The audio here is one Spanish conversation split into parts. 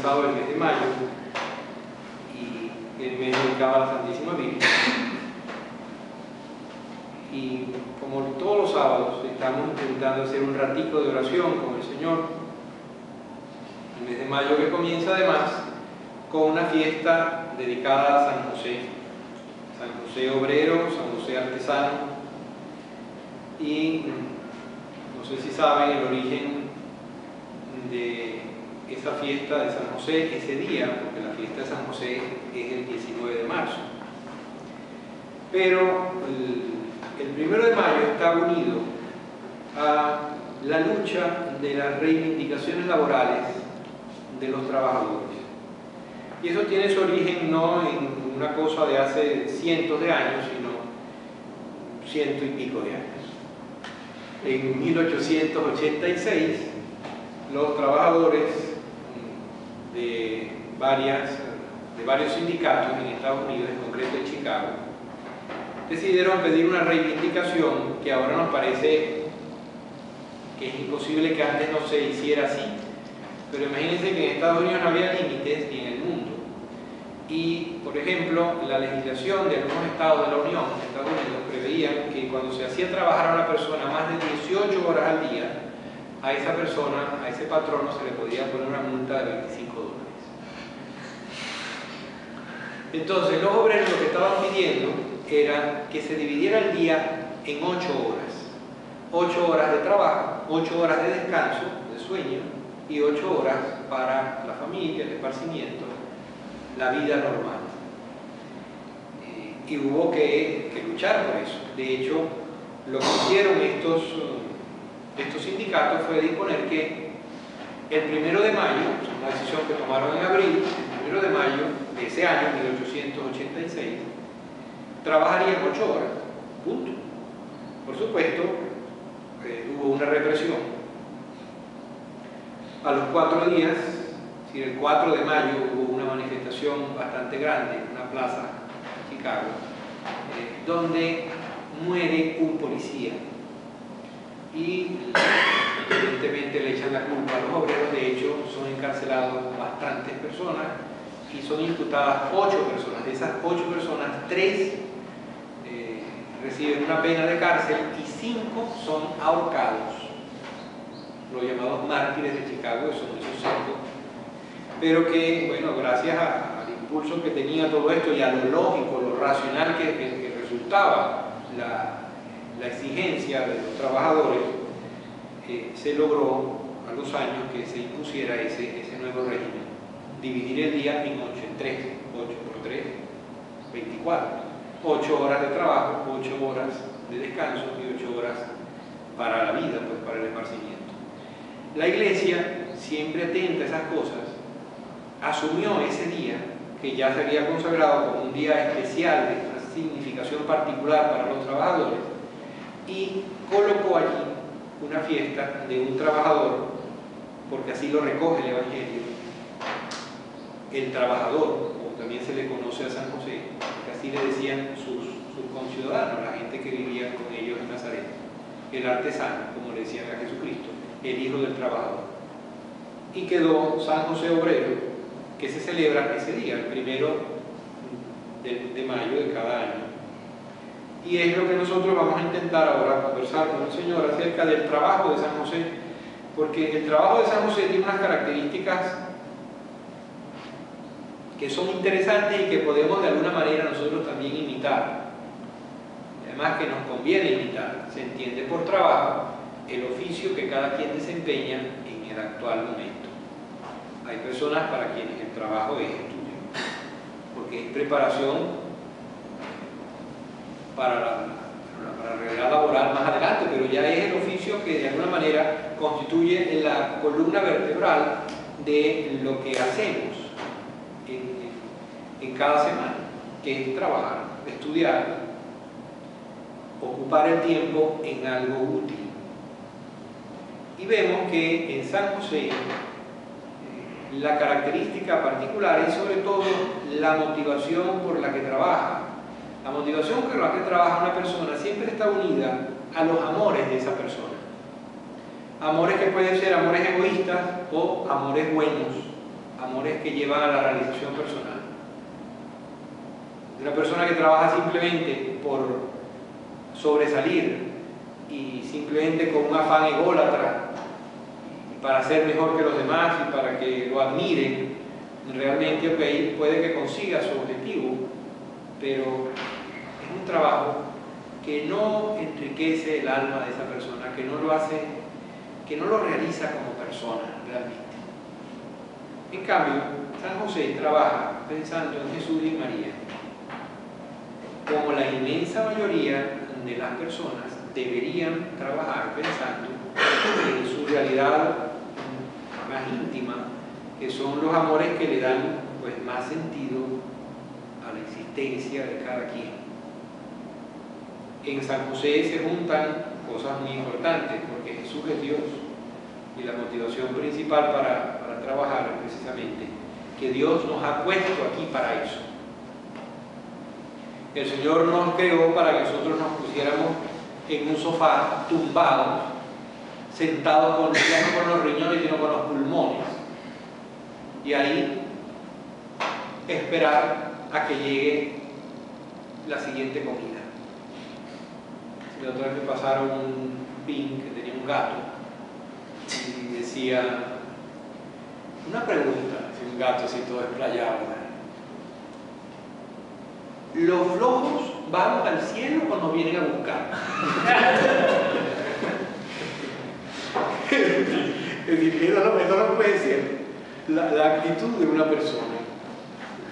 comenzado el mes de mayo y el mes dedicado a la Santísima Virgen. Y como todos los sábados estamos intentando hacer un ratico de oración con el Señor. El mes de mayo que comienza además con una fiesta dedicada a San José obrero, San José artesano. Y no sé si saben el origen de esa fiesta de San José, ese día, porque la fiesta de San José es el 19 de marzo. Pero el 1 de mayo está unido a la lucha de las reivindicaciones laborales de los trabajadores. Y eso tiene su origen no en una cosa de hace cientos de años, sino ciento y pico de años. En 1886, los trabajadores de varios sindicatos en Estados Unidos, en concreto en Chicago, decidieron pedir una reivindicación que ahora nos parece que es imposible que antes no se hiciera así. Pero imagínense que en Estados Unidos no había límites ni en el mundo. Y, por ejemplo, la legislación de algunos estados de la Unión, en Estados Unidos, preveían que cuando se hacía trabajar a una persona más de 18 horas al día, a esa persona, a ese patrono, se le podía poner una multa de $25. Entonces, los obreros lo que estaban pidiendo era que se dividiera el día en 8 horas. 8 horas de trabajo, 8 horas de descanso, de sueño, y 8 horas para la familia, el esparcimiento, la vida normal. Y hubo que luchar por eso. De hecho, lo que hicieron estos sindicatos fue disponer que el 1 de mayo, una decisión que tomaron en abril, el 1 de mayo de ese año, 1886, trabajarían 8 horas, punto. Por supuesto, hubo una represión. A los 4 días, es decir, el 4 de mayo, hubo una manifestación bastante grande en una plaza en Chicago, donde muere un policía. Y evidentemente le echan la culpa a los obreros. De hecho, son encarcelados bastantes personas y son imputadas 8 personas. De esas 8 personas, 3 reciben una pena de cárcel y 5 son ahorcados. Los llamados mártires de Chicago, son esos 5. Pero que, bueno, gracias al impulso que tenía todo esto y a lo lógico, lo racional que resultaba la exigencia de los trabajadores, se logró a los años que se impusiera ese nuevo régimen. Dividir el día en 8, en 3, 8 por 3, 24. 8 horas de trabajo, 8 horas de descanso y 8 horas para la vida, pues para el esparcimiento. La Iglesia, siempre atenta a esas cosas, asumió ese día, que ya se había consagrado como un día especial de una significación particular para los trabajadores, y colocó allí una fiesta de un trabajador, porque así lo recoge el Evangelio, el trabajador, como también se le conoce a San José, que así le decían sus conciudadanos, la gente que vivía con ellos en Nazaret, el artesano, como le decían a Jesucristo, el hijo del trabajador. Y quedó San José obrero, que se celebra ese día, el 1 de mayo de cada año. Y es lo que nosotros vamos a intentar ahora conversar con el Señor acerca del trabajo de San José, porque el trabajo de San José tiene unas características que son interesantes y que podemos de alguna manera nosotros también imitar. Además que nos conviene imitar. Se entiende por trabajo el oficio que cada quien desempeña en el actual momento. Hay personas para quienes el trabajo es estudio, porque es preparación para la realidad laboral más adelante, pero ya es el oficio que de alguna manera constituye la columna vertebral de lo que hacemos en cada semana, que es trabajar, estudiar, ocupar el tiempo en algo útil. Y vemos que en San José la característica particular es sobre todo la motivación por la que trabaja. La motivación por la que trabaja una persona siempre está unida a los amores de esa persona. Amores que pueden ser amores egoístas o amores buenos. amores que llevan a la realización personal. Una persona que trabaja simplemente por sobresalir y simplemente con un afán ególatra para ser mejor que los demás y para que lo admiren, realmente, ok, puede que consiga su objetivo, pero es un trabajo que no enriquece el alma de esa persona, que no lo hace, que no lo realiza como persona realmente. En cambio, San José trabaja pensando en Jesús y María, como la inmensa mayoría de las personas deberían trabajar pensando en su realidad más íntima, que son los amores que le dan pues más sentido a la existencia de cada quien. En San José se juntan cosas muy importantes, porque Jesús es Dios y la motivación principal para trabajar es precisamente que Dios nos ha puesto aquí para eso. El Señor nos creó para que nosotros nos pusiéramos en un sofá tumbados, sentados ya no con los riñones sino con los pulmones, y ahí esperar a que llegue la siguiente comida. La otra vez me pasaron un pin que tenía un gato y decía una pregunta, si un gato así todo explayado: ¿los flojos vamos al cielo o nos vienen a buscar? Es decir, eso no puede ser la actitud de una persona.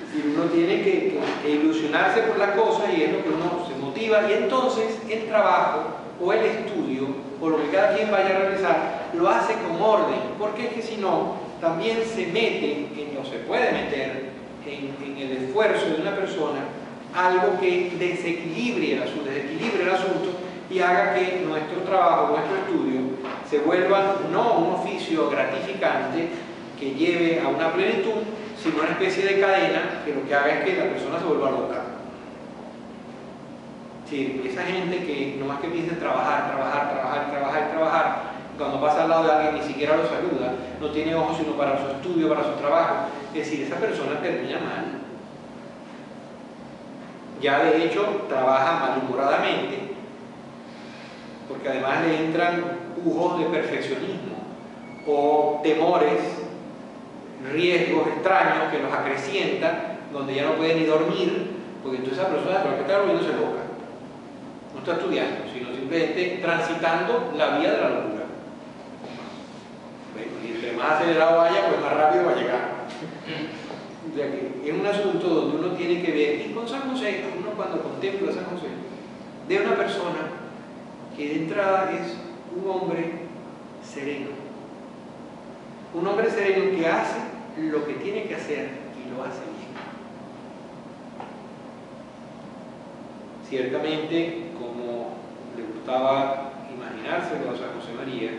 Es decir, uno tiene que ilusionarse por las cosas y es lo que uno se motiva, y entonces el trabajo o el estudio o lo que cada quien vaya a realizar lo hace con orden, porque es que si no también se mete o se puede meter en el esfuerzo de una persona algo que desequilibre el asunto y haga que nuestro trabajo, nuestro estudio se vuelva no un oficio gratificante que lleve a una plenitud, sino una especie de cadena que lo que haga es que la persona se vuelva loca. Sí, esa gente que nomás que piensa en trabajar, cuando pasa al lado de alguien ni siquiera lo saluda, no tiene ojos sino para su estudio, para su trabajo, es decir, esa persona termina mal. Ya de hecho trabaja malhumoradamente, porque además le entran pujos de perfeccionismo o temores, riesgos extraños que los acrecientan, donde ya no puede ni dormir, porque entonces esa persona lo que está volviéndose loca. No está estudiando, sino simplemente transitando la vía de la locura. Bueno, y entre más acelerado vaya, pues más rápido va a llegar. O sea que es un asunto donde uno tiene que ver, y con San José, uno cuando contempla a San José, de una persona que de entrada es un hombre sereno. Un hombre sereno que hace lo que tiene que hacer y lo hace bien. Ciertamente, como le gustaba imaginárselo a San José María,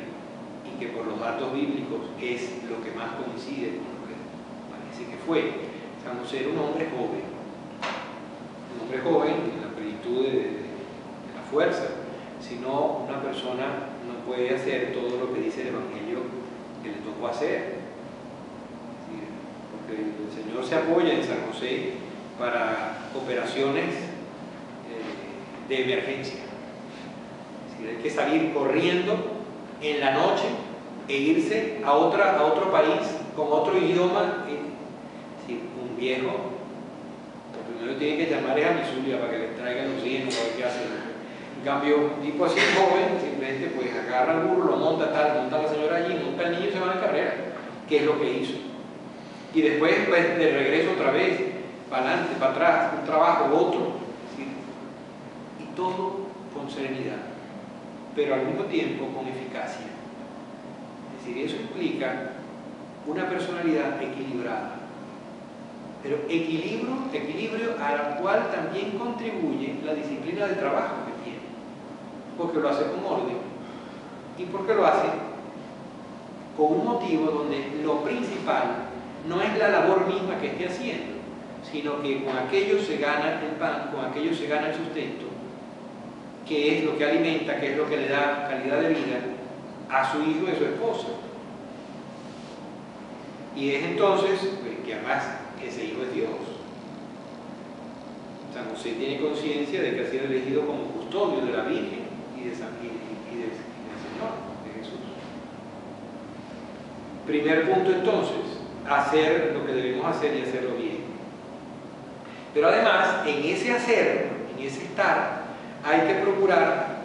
y que por los datos bíblicos es lo que más coincide con lo que parece que fue, San José era un hombre joven en la plenitud de la fuerza, sino una persona no puede hacer todo lo que dice el Evangelio que le tocó hacer. Porque el Señor se apoya en San José para operaciones de emergencia. Es decir, hay que salir corriendo en la noche e irse a otro país con otro idioma. Es decir, un viejo, lo primero que tiene que llamar es a Misulia para que le traigan los hijos, a ver qué hace. En cambio, un tipo así joven, simplemente pues agarra el burro, lo monta la señora allí, monta el niño y se va de carrera, que es lo que hizo. Y después, pues, de regreso otra vez, para adelante, para atrás, un trabajo, otro, ¿sí? Y todo con serenidad, pero al mismo tiempo con eficacia. Es decir, eso implica una personalidad equilibrada, pero equilibrio al cual también contribuye la disciplina de trabajo que tiene, porque lo hace con orden y porque lo hace con un motivo donde lo principal no es la labor misma que esté haciendo, sino que con aquello se gana el pan, con aquello se gana el sustento, que es lo que alimenta, que es lo que le da calidad de vida a su hijo y a su esposa. Y es entonces que además ese hijo es Dios. San José tiene conciencia de que ha sido elegido como custodio de la Virgen y del Señor, de Jesús. Primer punto entonces, hacer lo que debemos hacer y hacerlo bien. Pero además, en ese hacer, en ese estar, hay que procurar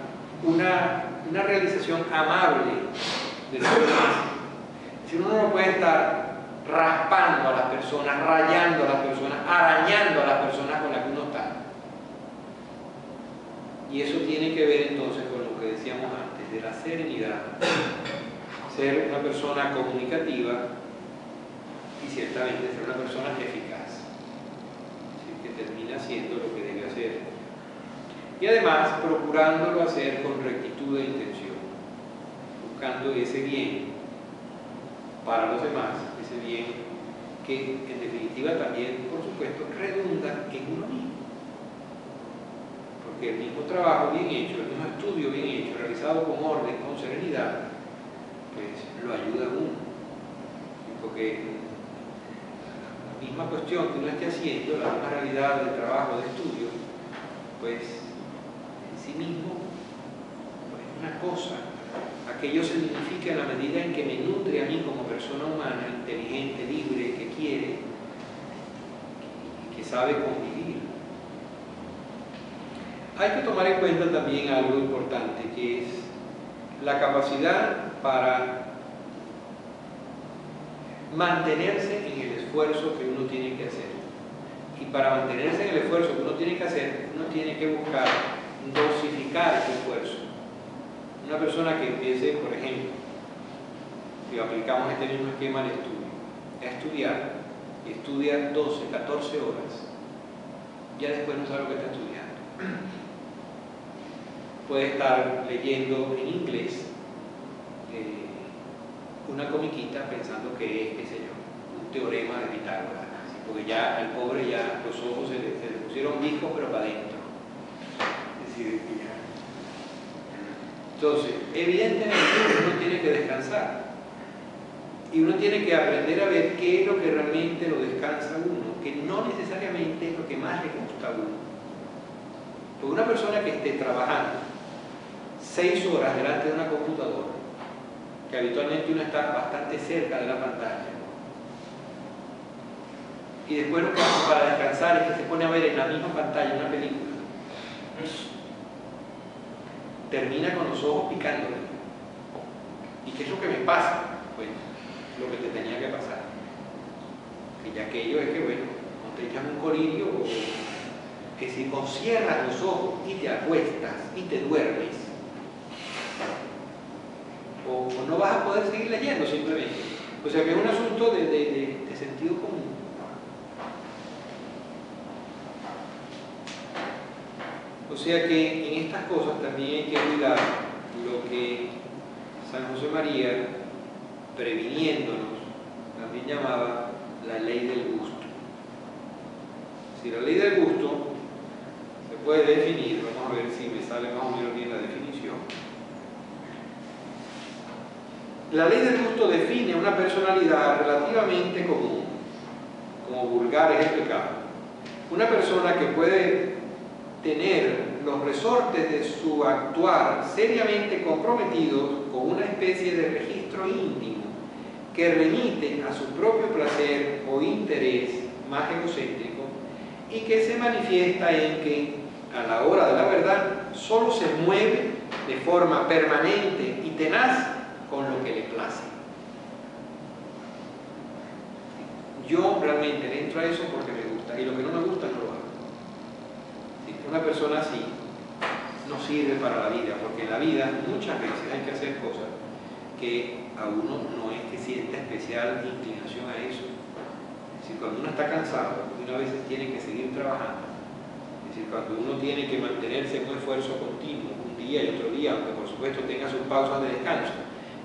una realización amable de los demás. Si uno no puede estar raspando a las personas, rayando a las personas, arañando a las personas con las que uno está. Y eso tiene que ver entonces con lo que decíamos antes, de la serenidad. Ser una persona comunicativa y ciertamente ser una persona eficaz, que termina haciendo lo que debe hacer. Y además procurándolo hacer con rectitud de intención, buscando ese bien para los demás, ese bien que en definitiva también, por supuesto, redunda en uno mismo. Porque el mismo trabajo bien hecho, el mismo estudio bien hecho, realizado con orden, con serenidad, pues lo ayuda a uno. Porque la misma cuestión que uno esté haciendo, la misma realidad de trabajo, de estudio, pues en sí mismo pues, es una cosa. Aquello se dignifica en la medida en que me nutre a mí como persona humana, inteligente, libre, que quiere, que sabe convivir. Hay que tomar en cuenta también algo importante, que es la capacidad para mantenerse en el esfuerzo que uno tiene que hacer. Y para mantenerse en el esfuerzo que uno tiene que hacer, uno tiene que buscar dosificar ese esfuerzo. Una persona que empiece, por ejemplo, si aplicamos este mismo esquema al estudio, a estudiar, y estudia 12, 14 horas, ya después no sabe lo que está estudiando. Puede estar leyendo en inglés una comiquita pensando que es, qué sé yo, un teorema de Pitágoras, porque ya al pobre ya los ojos se le pusieron viscos pero para adentro. Es decir, que ya. Entonces, evidentemente uno tiene que descansar y uno tiene que aprender a ver qué es lo que realmente lo descansa a uno, que no necesariamente es lo que más le gusta a uno. Porque una persona que esté trabajando 6 horas delante de una computadora, que habitualmente uno está bastante cerca de la pantalla, y después lo que hace para descansar es que se pone a ver en la misma pantalla una película, termina con los ojos picándole. ¿Y qué es lo que me pasa? Bueno, lo que te tenía que pasar. Y ya aquello es que, bueno, no te echas un colirio, o que si o cierras los ojos y te acuestas y te duermes, o no vas a poder seguir leyendo simplemente. O sea que es un asunto de sentido común. O sea que en estas cosas también hay que cuidar lo que San José María, previniéndonos, también llamaba la ley del gusto. Si la ley del gusto se puede definir, vamos a ver si me sale más o menos bien la definición. La ley del gusto define una personalidad relativamente común, como vulgar es el pecado. Una persona que puede tener los resortes de su actuar seriamente comprometidos con una especie de registro íntimo que remite a su propio placer o interés más egocéntrico y que se manifiesta en que, a la hora de la verdad, solo se mueve de forma permanente y tenaz con lo que le place. Yo realmente le entro a eso porque me gusta, y lo que no me gusta no lo hago. Una persona así no sirve para la vida, porque en la vida muchas veces hay que hacer cosas que a uno no es que sienta especial inclinación a eso. Es decir, cuando uno está cansado, uno a veces tiene que seguir trabajando. Es decir, cuando uno tiene que mantenerse en un esfuerzo continuo, un día y otro día, aunque por supuesto tenga sus pausas de descanso,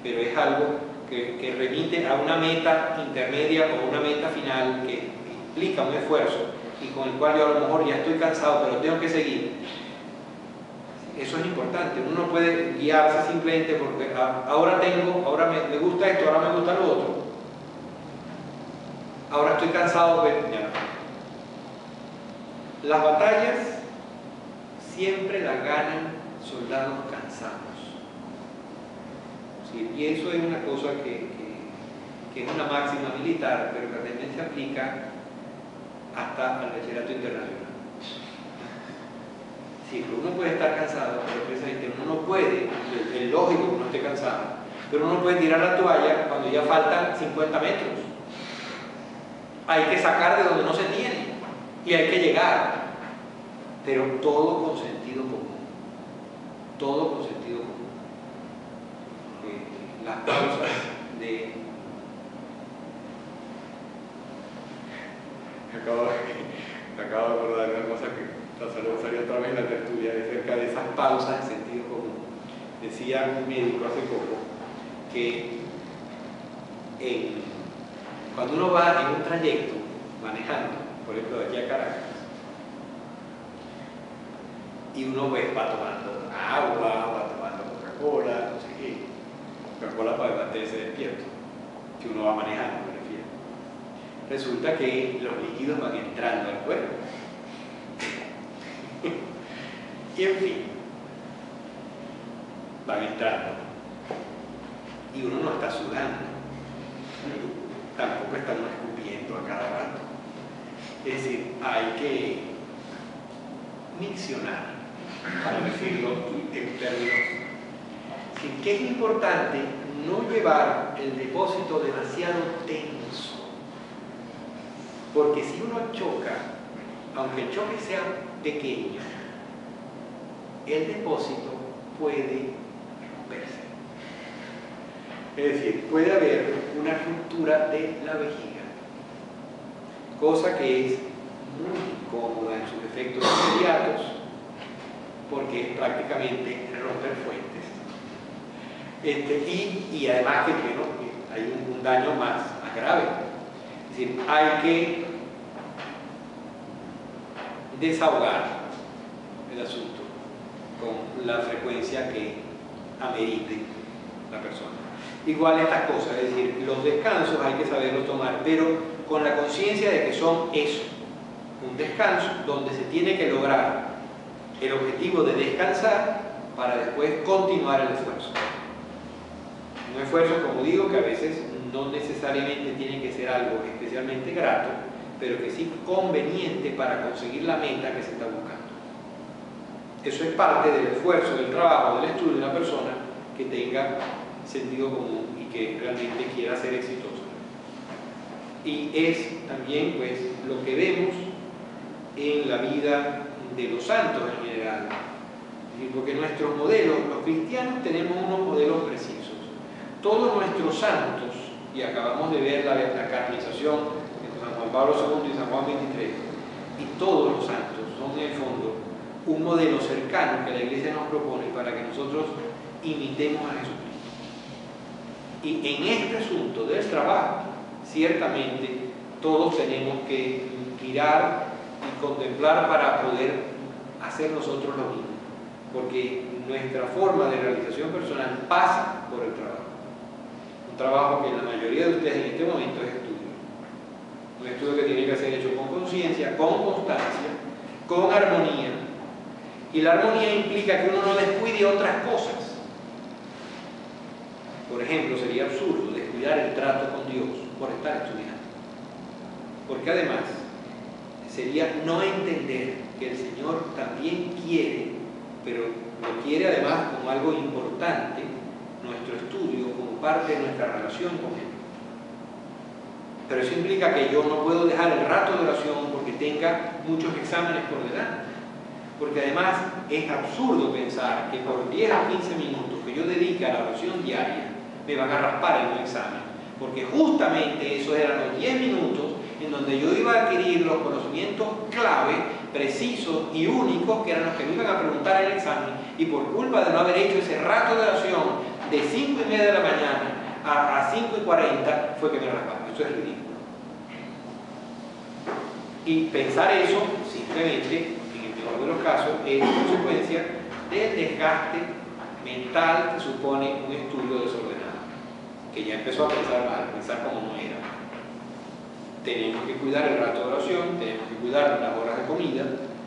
pero es algo que remite a una meta intermedia o una meta final que implica un esfuerzo y con el cual yo a lo mejor ya estoy cansado, pero tengo que seguir. Eso es importante. Uno no puede guiarse simplemente porque ahora me gusta esto, ahora me gusta lo otro. ahora estoy cansado, pero ya no. Las batallas siempre las ganan soldados cansados. ¿Sí? Y eso es una cosa que es una máxima militar, pero que también se aplica hasta al bachillerato internacional. Sí, uno puede estar cansado, pero precisamente uno no puede, es lógico que uno esté cansado, pero uno no puede tirar la toalla cuando ya faltan 50 metros. Hay que sacar de donde no se tiene y hay que llegar, pero todo con sentido común. Todo con sentido común. Las causas de... Me acabo de acordar de una cosa que salió otra vez en la tertulia acerca de esas pausas de sentido común. Decía un médico hace poco que cuando uno va en un trayecto manejando, por ejemplo de aquí a Caracas, y uno va tomando agua, va tomando Coca-Cola, no sé qué, Coca-Cola para mantenerse despierto, que uno va manejando, me refiero. Resulta que los líquidos van entrando al cuerpo. Y en fin, van entrando. Y uno no está sudando. Tampoco está uno escupiendo a cada rato. Es decir, hay que miccionar, para decirlo en términos. Así que es importante no llevar el depósito demasiado tenso. Porque si uno choca, aunque el choque sea pequeño, el depósito puede romperse. Es decir, puede haber una ruptura de la vejiga, cosa que es muy incómoda en sus efectos inmediatos, porque es prácticamente romper fuentes. Y además que hay un daño más grave. Es decir, hay que desahogar el asunto con la frecuencia que amerite la persona. Igual estas cosas, es decir, los descansos hay que saberlos tomar, pero con la conciencia de que son eso, un descanso donde se tiene que lograr el objetivo de descansar para después continuar el esfuerzo. Un esfuerzo, como digo, que a veces no necesariamente tiene que ser algo especialmente grato, pero que sí conveniente para conseguir la meta que se está buscando. Eso es parte del esfuerzo, del trabajo, del estudio de una persona que tenga sentido común y que realmente quiera ser exitosa. Y es también pues lo que vemos en la vida de los santos en general, porque nuestros modelos, los cristianos tenemos unos modelos precisos. Todos nuestros santos, y acabamos de ver la canonización entre San Juan Pablo II y San Juan XXIII, y todos los santos son en el fondo un modelo cercano que la Iglesia nos propone para que nosotros imitemos a Jesucristo. Y en este asunto del trabajo, ciertamente todos tenemos que mirar y contemplar para poder hacer nosotros lo mismo, porque nuestra forma de realización personal pasa por el trabajo. Un trabajo que la mayoría de ustedes en este momento es estudio. Un estudio que tiene que ser hecho con conciencia, con constancia, con armonía. Y la armonía implica que uno no descuide otras cosas. Por ejemplo, sería absurdo descuidar el trato con Dios por estar estudiando. Porque además sería no entender que el Señor también quiere, pero lo quiere además como algo importante, nuestro estudio como parte de nuestra relación con Él. Pero eso implica que yo no puedo dejar el rato de oración porque tenga muchos exámenes por delante. Porque además es absurdo pensar que por 10 o 15 minutos que yo dedique a la oración diaria me van a raspar en un examen. Porque justamente esos eran los 10 minutos en donde yo iba a adquirir los conocimientos clave, precisos y únicos que eran los que me iban a preguntar en el examen, y por culpa de no haber hecho ese rato de oración de 5:30 de la mañana a 5:40 fue que me rasparon. Eso es ridículo. Y pensar eso simplemente, en el mejor de los casos, es consecuencia del desgaste mental que supone un estudio desordenado, que ya empezó a pensar mal, a pensar como no era. tenemos que cuidar el rato de oración, tenemos que cuidar las horas de comida,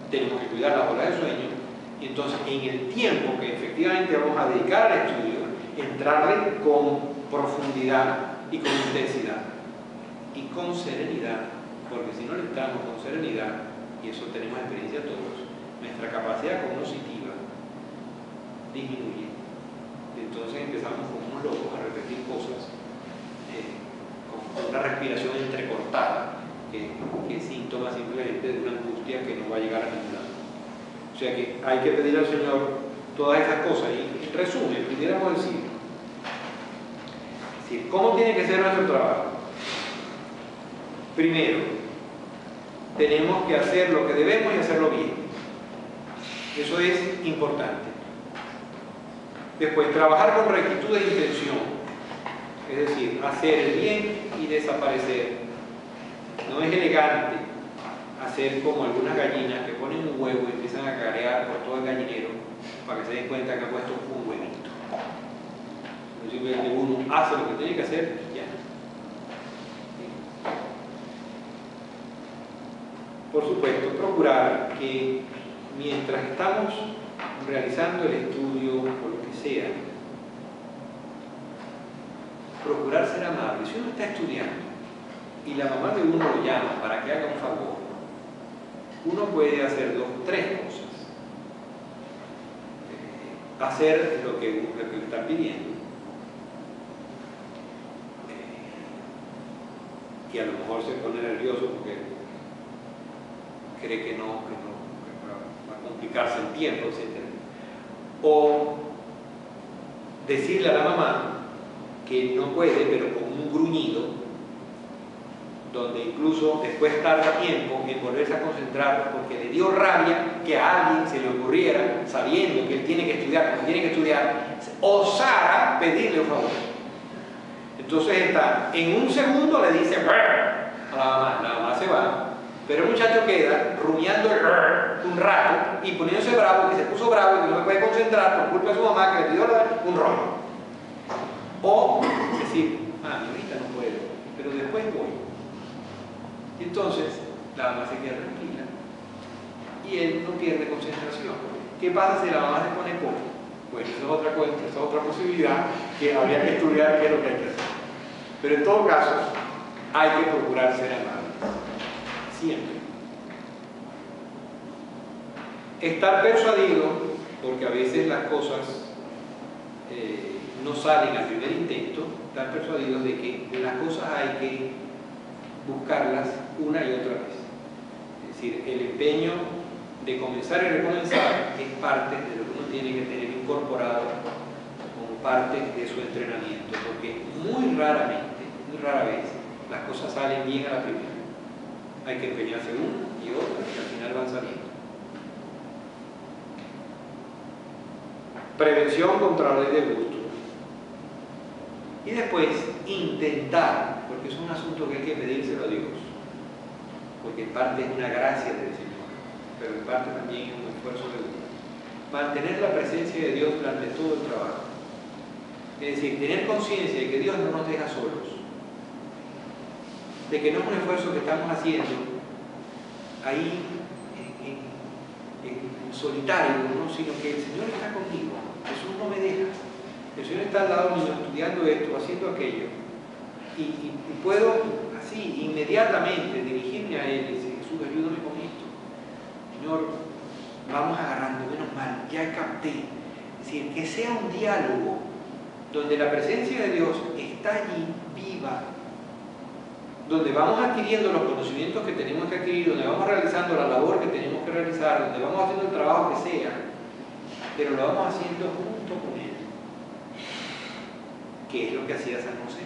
tenemos que cuidar las horas de sueño, y entonces en el tiempo que efectivamente vamos a dedicar al estudio, entrarle con profundidad y con intensidad y con serenidad, porque si no le entramos con serenidad, y eso tenemos experiencia todos, nuestra capacidad cognitiva disminuye. Entonces empezamos como unos locos a repetir cosas con una respiración entrecortada, que es síntoma simplemente de una angustia que no va a llegar a ningún lado. O sea que hay que pedir al Señor todas esas cosas. Y en resumen, pudiéramos decir, ¿cómo tiene que ser nuestro trabajo? Primero, tenemos que hacer lo que debemos y hacerlo bien. Eso es importante. Después, trabajar con rectitud de intención. Es decir, hacer el bien y desaparecer. No es elegante hacer como algunas gallinas que ponen un huevo y empiezan a cacarear por todo el gallinero para que se den cuenta que ha puesto un huevito. Simplemente uno hace lo que tiene que hacer y ya. Por supuesto, procurar que mientras estamos realizando el estudio o lo que sea, procurar ser amable. Si uno está estudiando y la mamá de uno lo llama para que haga un favor, uno puede hacer tres cosas. Hacer lo que le está pidiendo, y a lo mejor se pone nervioso porque cree que va a complicarse el tiempo, etc. O decirle a la mamá que no puede, pero con un gruñido, donde incluso después tarda tiempo en volverse a concentrar porque le dio rabia que a alguien se le ocurriera, sabiendo que él tiene que estudiar, como tiene que estudiar, osara pedirle un favor. Entonces está, en un segundo le dice a la mamá se va, pero el muchacho queda rumiando un rato y poniéndose bravo, que se puso bravo y que no se puede concentrar por culpa de su mamá que le pidió un rollo. O decir, ahorita no puedo, pero después voy. Y entonces la mamá se queda tranquila y él no pierde concentración. ¿Qué pasa si la mamá se pone poco? Bueno, esa es otra cuenta, esa es otra posibilidad que habría que estudiar qué es lo que hay que hacer. Pero en todo caso, hay que procurar ser amables. Siempre. Estar persuadido, porque a veces las cosas no salen al primer intento, estar persuadidos de que las cosas hay que buscarlas una y otra vez. Es decir, el empeño de comenzar y recomenzar es parte de lo que uno tiene que tener incorporado como parte de su entrenamiento, porque muy rara vez, las cosas salen bien a la primera. Hay que empeñarse una y otra y al final van saliendo. Prevención contra la ley del gusto. Y después, intentar, porque es un asunto que hay que pedírselo a Dios, porque en parte es una gracia del Señor, pero en parte también es un esfuerzo de uno. Mantener la presencia de Dios durante todo el trabajo. Es decir, tener conciencia de que Dios no nos deja solos, de que no es un esfuerzo que estamos haciendo ahí en solitario, ¿no? Sino que el Señor está conmigo, Jesús no me deja. El Señor está al lado mío estudiando esto, haciendo aquello, y puedo así inmediatamente dirigirme a Él y decir, Jesús, ayúdame con esto. Señor, vamos agarrando, menos mal, ya capté. Es decir, que sea un diálogo donde la presencia de Dios está allí viva, donde vamos adquiriendo los conocimientos que tenemos que adquirir, donde vamos realizando la labor que tenemos que realizar, donde vamos haciendo el trabajo que sea, pero lo vamos haciendo junto con Él. ¿Qué es lo que hacía San José?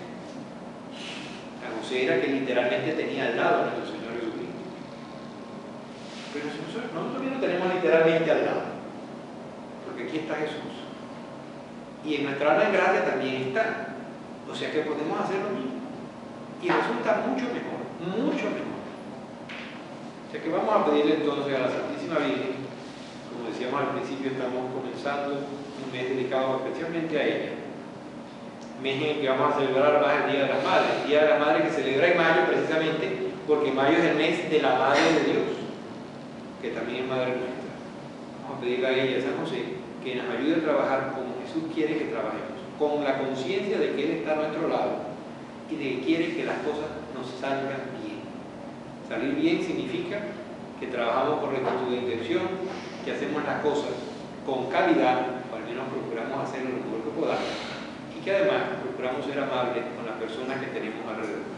San José era que literalmente tenía al lado a nuestro Señor Jesucristo. Pero nosotros también lo tenemos literalmente al lado, porque aquí está Jesús. Y en nuestra alma en gracia también está. O sea que podemos hacer lo mismo. Y resulta mucho mejor, mucho mejor. O sea que vamos a pedirle entonces a la Santísima Virgen, como decíamos al principio, estamos comenzando un mes dedicado especialmente a ella. Mes en el que vamos a celebrar más el Día de las Madres. El Día de las Madres que se celebra en mayo precisamente porque mayo es el mes de la Madre de Dios, que también es Madre nuestra. Vamos a pedirle a ella, San José, que nos ayude a trabajar como Jesús quiere que trabajemos, con la conciencia de que Él está a nuestro lado y de que quiere que las cosas nos salgan bien. Salir bien significa que trabajamos con rectitud de intención, que hacemos las cosas con calidad, o al menos procuramos hacerlo lo mejor que podamos, y que además procuramos ser amables con las personas que tenemos alrededor.